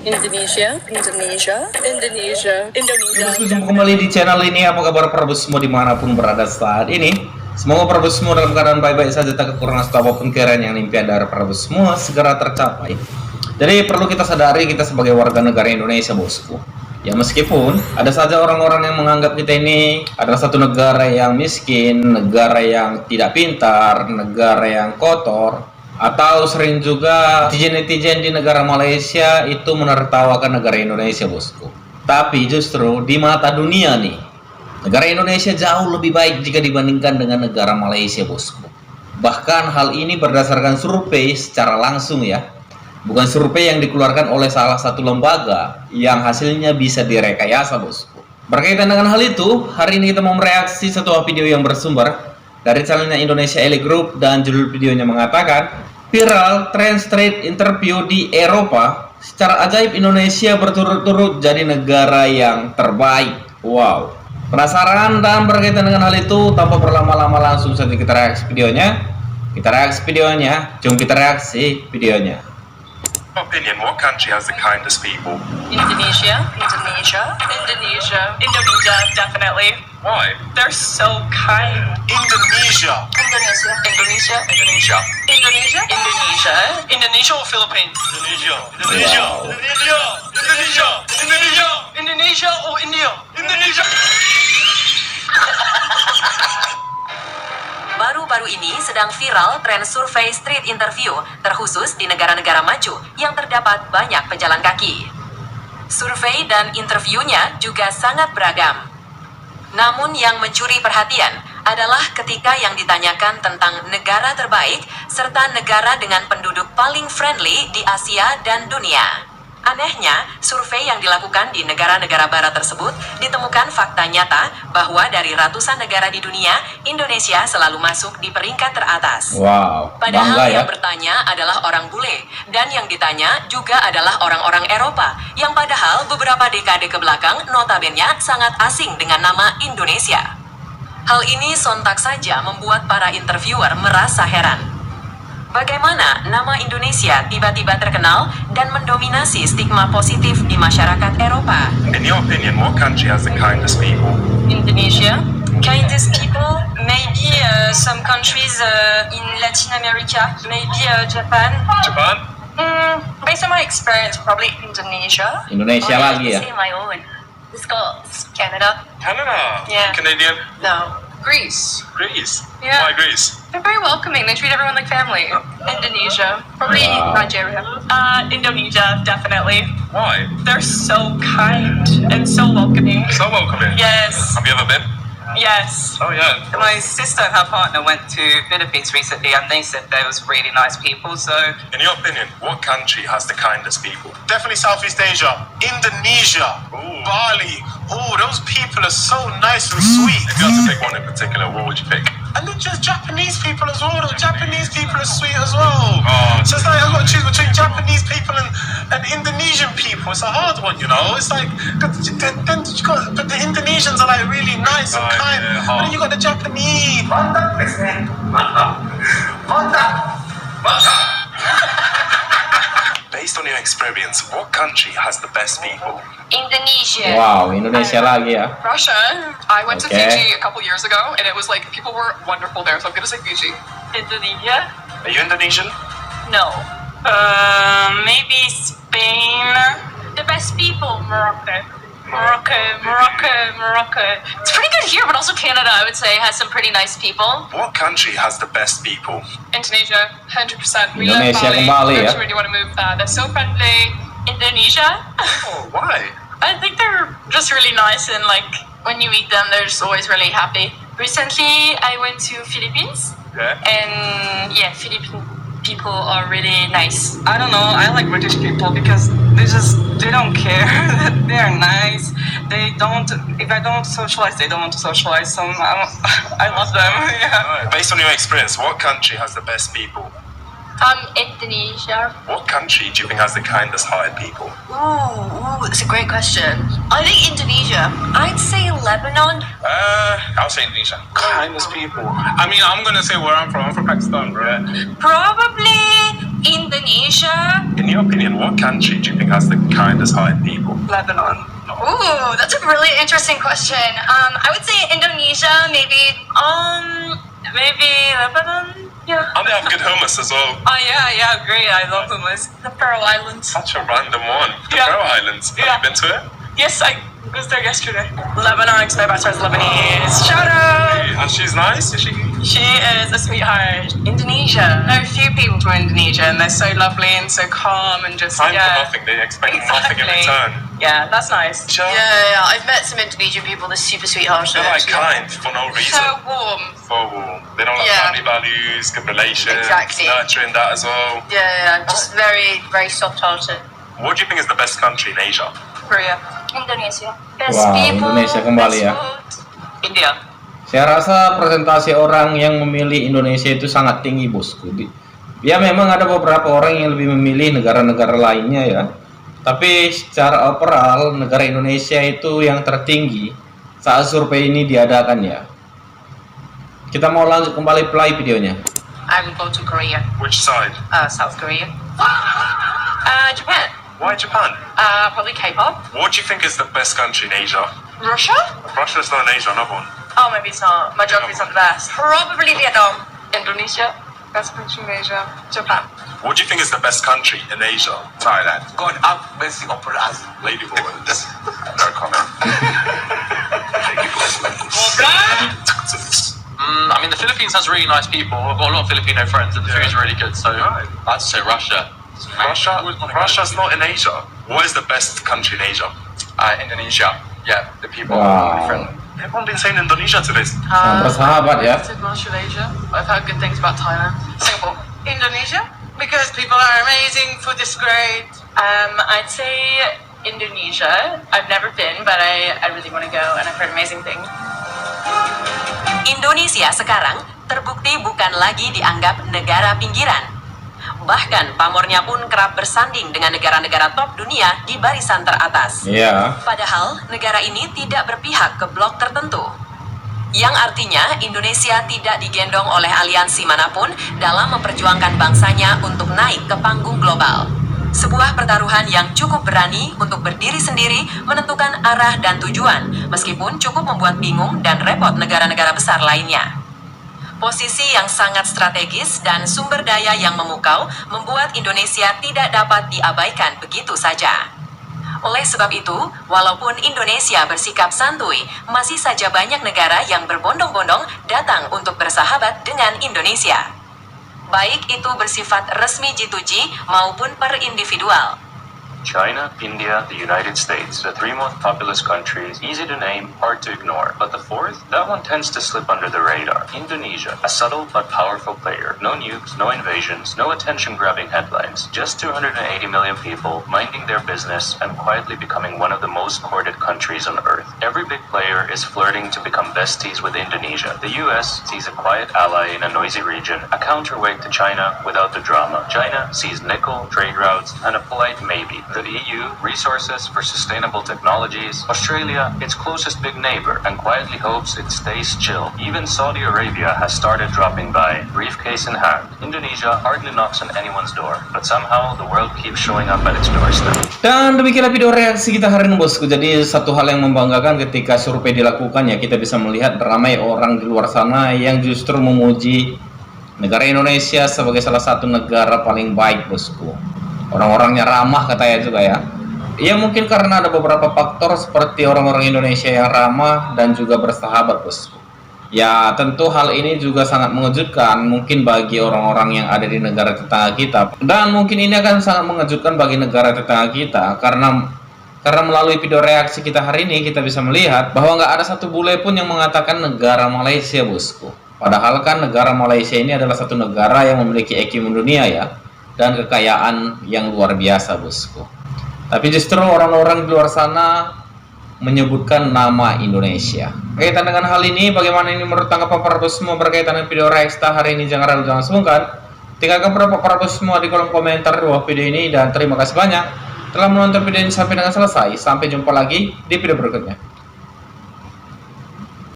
Indonesia, Indonesia, Indonesia, Indonesia. Berjumpa kembali di channel ini. Apa kabar para semua dimanapun berada saat ini? Semoga para semua dalam keadaan baik-baik saja, tak kekurangan satu apapun kiranya yang impian dari para semua segera tercapai. Jadi perlu kita sadari kita sebagai warga negara Indonesia, bosku. Ya meskipun ada saja orang-orang yang menganggap kita ini adalah satu negara yang miskin, negara yang tidak pintar, negara yang kotor, atau sering juga netizen-netizen di negara Malaysia itu menertawakan negara Indonesia, bosku. Tapi justru di mata dunia nih, negara Indonesia jauh lebih baik jika dibandingkan dengan negara Malaysia, bosku. Bahkan hal ini berdasarkan survei secara langsung ya. Bukan survei yang dikeluarkan oleh salah satu lembaga yang hasilnya bisa direkayasa, bosku. Berkaitan dengan hal itu, hari ini kita mau mereaksi satu video yang bersumber dari channelnya Indonesia Elite Group dan judul videonya mengatakan viral trend street interview di Eropa, secara ajaib Indonesia berturut-turut jadi negara yang terbaik. Wow. Penasaran dan berkaitan dengan hal itu, tanpa berlama-lama langsung saja kita reaksi videonya. Jom kita reaksi videonya. Opinion, what country has the kindest people? Indonesia, Indonesia, Indonesia, Indonesia, definitely. Why? They're so kind. Indonesia. Indonesia, Indonesia, Indonesia. Indonesia, Indonesia, Indonesia or Philippines? Indonesia. Wow. Indonesia. Indonesia. Indonesia. Indonesia or India? Indonesia. Baru-baru ini sedang viral tren survei street interview, terkhusus di negara-negara maju yang terdapat banyak pejalan kaki. Survei dan interviewnya juga sangat beragam. Namun yang mencuri perhatian adalah ketika yang ditanyakan tentang negara terbaik serta negara dengan penduduk paling friendly di Asia dan dunia. Anehnya, survei yang dilakukan di negara-negara barat tersebut ditemukan fakta nyata bahwa dari ratusan negara di dunia, Indonesia selalu masuk di peringkat teratas. Wow, Padahal bangga ya. yang bertanya adalah orang bule, dan yang ditanya juga adalah orang-orang Eropa, yang padahal beberapa dekade ke belakang notabene sangat asing dengan nama Indonesia. Hal ini sontak saja membuat para interviewer merasa heran. Bagaimana nama Indonesia tiba-tiba terkenal dan mendominasi stigma positif di masyarakat Eropa? In your opinion, what country has the kindest people? Indonesia. Kindest people, maybe some countries in Latin America, maybe Japan. Japan? Based on my experience, probably Indonesia. Indonesia lagi ya. my own. Let's go. Canada. Canada. Yeah. Canadian. No. Greece. Greece. Yeah. Why Greece? They're very welcoming. They treat everyone like family. Indonesia. Probably Wow. Nigeria. Indonesia, definitely. Why? They're so kind and so welcoming. So welcoming. Yes. Have you ever been? Yes. Oh yeah. My sister and her partner went to Philippines recently and they said there was really nice people, so In your opinion, what country has the kindest people? Definitely Southeast Asia, Indonesia, Ooh. Bali. Oh, those people are so nice and sweet. If you had to pick one in particular, what would you pick? And then just Japanese people as well. The Japanese people are sweet as well. Oh. So it's like I've got to choose between Japanese people and Indonesian people. It's a hard one, you know. It's like but the Indonesians are like really nice and Oh, kind, yeah, and hard. then you got the Japanese. Based on your experience, what country has the best people? Indonesia. Wow, Indonesia lagi ya. Russia. I went to Okay. Fiji a couple years ago, and it was like people were wonderful there. So I'm gonna say Fiji. Indonesia? Are you Indonesian? No. Maybe Spain. The best people, Morocco. Morocco. It's pretty good here, but also Canada, I would say, has some pretty nice people. What country has the best people? Indonesia, 100%. We love Indonesia Bali. kembali ya. That's where you want to move. They're so friendly. Indonesia? Oh, why? I think they're just really nice, and like when you meet them, they're just always really happy. Recently, I went to Philippines, Yeah. and yeah, Philippine people are really nice. I don't know, I like British people because they don't care. They are nice. They don't, if I don't socialize, they don't want to socialize, so I love them. Yeah. Based on your experience, what country has the best people? Indonesia. What country do you think has the kindest hearted people? Ooh, that's a great question. I think Indonesia. I'd say Lebanon. I'll say Indonesia. Kindest people. I mean, I'm gonna say where I'm from. I'm from Pakistan, bro. Probably Indonesia. In your opinion, what country do you think has the kindest-hearted people? Lebanon. Ooh, that's a really interesting question. I would say Indonesia, maybe Lebanon. Yeah. And they have good hummus as well. Oh yeah, great. I love hummus. The Faroe Islands. Such a random one. The Yeah. Faroe Islands. Have Yeah. you been to it? Yes, I was there yesterday. Lebanon, because my best friend's Lebanese. Shout out! And she's nice. Is she? She is a sweetheart. Indonesia. Know a few people from Indonesia, and they're so lovely and so calm and just Time for yeah. nothing. They expect nothing in Exactly. return. Yeah, that's nice. Sure. Yeah, I've met some Indonesian people. They're super sweethearted. They're like kind for no reason. So warm. So warm. They don't like Yeah. family values, good relations, Exactly. nurturing that as well. Yeah, just very, very soft-hearted. What do you think is the best country in Asia? Korea. Indonesia. Best Wow, people, Indonesia kembali best ya. food. India. Saya rasa presentasi orang yang memilih Indonesia itu sangat tinggi, bosku. Ya memang ada beberapa orang yang lebih memilih negara-negara lainnya ya. Tapi secara overall negara Indonesia itu yang tertinggi saat survei ini diadakan ya. Kita mau lanjut kembali play videonya. I would go to Korea. Which side? South Korea. Japan. Why Japan? Probably K-pop. What do you think is the best country in Asia? Russia? Russia's not in Asia, another one. Oh, maybe it's not. My geography's not the best. Probably Vietnam. Indonesia. Best country in Asia. Japan. What do you think is the best country in Asia? Thailand. God have mercy upon us. Lady boys. No comment. I mean, the Philippines has really nice people. I've got a lot of Filipino friends, and the food's really good. So Right. I'd say Russia. Russia's not in Asia. What is the best country in Asia? Indonesia. Yeah, the people Wow. are really friendly. Everyone been saying Indonesia to this. Yang bersahabat ya. Visited Australasia. I've heard good things about Thailand. Singapore. Indonesia. Because people are amazing, food is great. I'd say Indonesia. I've never been, but I really want to go, and I've heard amazing things. Indonesia sekarang terbukti bukan lagi dianggap negara pinggiran. Bahkan pamornya pun kerap bersanding dengan negara-negara top dunia di barisan teratas. Iya. Padahal negara ini tidak berpihak ke blok tertentu. Yang artinya Indonesia tidak digendong oleh aliansi manapun dalam memperjuangkan bangsanya untuk naik ke panggung global. Sebuah pertaruhan yang cukup berani untuk berdiri sendiri menentukan arah dan tujuan, meskipun cukup membuat bingung dan repot negara-negara besar lainnya. Posisi yang sangat strategis dan sumber daya yang memukau membuat Indonesia tidak dapat diabaikan begitu saja. Oleh sebab itu, walaupun Indonesia bersikap santuy, masih saja banyak negara yang berbondong-bondong datang untuk bersahabat dengan Indonesia. Baik itu bersifat resmi G2G maupun per individual. China, India, the United States, the three most populous countries, easy to name, hard to ignore. But the fourth, that one tends to slip under the radar. Indonesia, a subtle but powerful player. No nukes, no invasions, no attention-grabbing headlines. Just 280 million people minding their business and quietly becoming one of the most courted countries on earth. Every big player is flirting to become besties with Indonesia. The US sees a quiet ally in a noisy region, a counterweight to China without the drama. China sees nickel, trade routes, and a polite maybe. The EU, resources for sustainable technologies. Australia, its closest big neighbor, and quietly hopes it stays chill. Even Saudi Arabia has started dropping by, briefcase in hand. Indonesia hardly knocks on anyone's door, but somehow the world keeps showing up at its doorstep. Dan demikianlah video reaksi kita hari ini, bosku. Jadi satu hal yang membanggakan ketika survei dilakukan ya, kita bisa melihat ramai orang di luar sana yang justru memuji negara Indonesia sebagai salah satu negara paling baik, bosku. Orang-orangnya ramah katanya juga ya. Ya mungkin karena ada beberapa faktor seperti orang-orang Indonesia yang ramah dan juga bersahabat, bosku. Ya tentu hal ini juga sangat mengejutkan mungkin bagi orang-orang yang ada di negara tetangga kita. Dan mungkin ini akan sangat mengejutkan bagi negara tetangga kita karena melalui video reaksi kita hari ini kita bisa melihat bahwa nggak ada satu bule pun yang mengatakan negara Malaysia, bosku. Padahal kan negara Malaysia ini adalah satu negara yang memiliki IQ dunia ya, dan kekayaan yang luar biasa, bosku. Tapi justru orang-orang di luar sana menyebutkan nama Indonesia. Berkaitan dengan hal ini, bagaimana ini menurut tanggapan para bos semua berkaitan dengan video reaksi hari ini? Jangan ragu, jangan sungkan. Tinggalkan pendapat para bos semua di kolom komentar di bawah video ini, dan terima kasih banyak telah menonton video ini sampai dengan selesai. Sampai jumpa lagi di video berikutnya.